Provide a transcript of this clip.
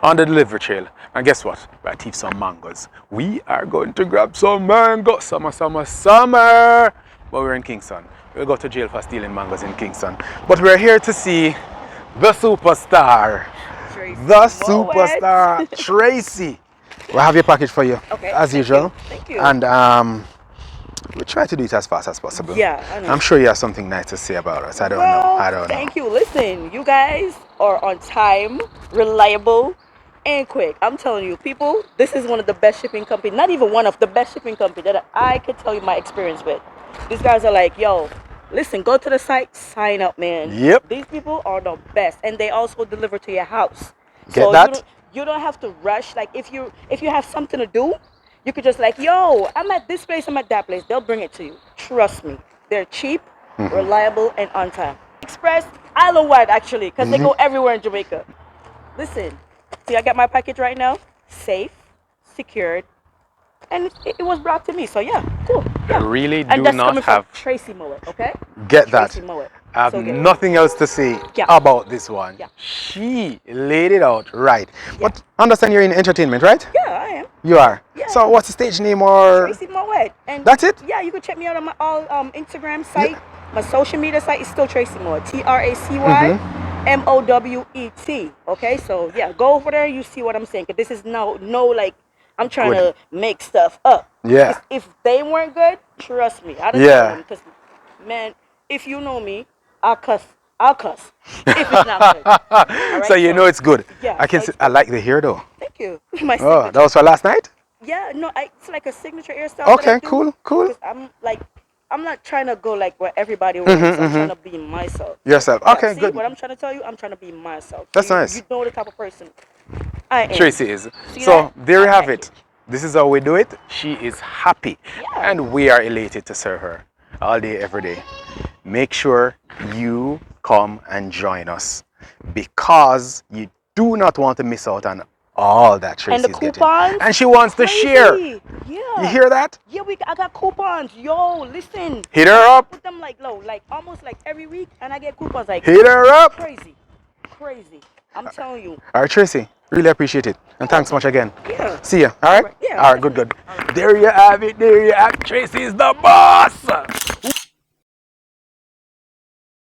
on the delivery trail. And guess what? We're going to teach some mangoes. We are going to grab some mango. Summer, summer, summer. But we're in Kingston. We'll go to jail for stealing mangoes in Kingston. But we're here to see the superstar. Tracy The Moet. superstar, Tracy. We'll have your package for you, Okay, as usual. Thank you. And we'll try to do it as fast as possible. Yeah, I know. I'm sure you have something nice to say about us. I don't know. Thank you. Listen, you guys are on time, reliable, and quick. I'm telling you, people, this is one of the best shipping companies, not even one of the best shipping companies that I could tell you my experience with. These guys are like, yo, listen, go to the site, sign up, man. Yep. These people are the best, and they also deliver to your house. Get that? You don't have to rush. Like if you have something to do, you could just like, yo, I'm at this place, I'm at that place. They'll bring it to you. Trust me. They're cheap, reliable, and on time. Express, island-wide actually, because they go everywhere in Jamaica. Listen, see, I got my package right now, safe, secured, and it was brought to me. So yeah, cool. Yeah. I really do and that's not coming have. from Tracy Moet, okay? Get that. Tracy Moet. I have So get it. nothing else to say Yeah. about this one. Yeah. She laid it out right. Yeah. But understand you're in entertainment, right? Yeah, I am. You are. Yeah. So what's the stage name or? Tracy Moet. And That's it? Yeah, you can check me out on my Instagram site. My social media site is still Tracy Moet. TracyMowet. Okay, so yeah, go over there. You see what I'm saying? Cause this is no like I'm trying to make stuff up. Yeah. If they weren't good, trust me, I don't Yeah. know them. Cause man, if you know me, I'll cuss. If it's not good. All right, So you know it's good. Yeah, I can so see, I like the hair though. Thank you. My Oh, signature. that was for last night? Yeah, no, it's like a signature hairstyle. Okay, cool. 'Cause I'm not trying to go like what everybody wants. I'm trying to be myself. Yourself. Yeah, Okay, see, good. what I'm trying to tell you, I'm trying to be myself. That's nice. You know the type of person I am. Tracy is. See So that? there you I have like it. This is how we do it. She is happy. Yeah. And we are elated to serve her all day, every day. Make sure you come and join us because you do not want to miss out on all that Tracy And the is getting. coupons. And she wants to share. Crazy. Yeah. You hear that? Yeah, I got coupons. Yo, listen. Hit her up. Put them like low, like almost like every week, and I get coupons like Hit her up. crazy. I'm telling you. All right, Tracy. Really appreciate it. And thanks much again. Yeah. See ya. All right? Yeah. All right, good. There you have it. There you have it. Tracy is the boss.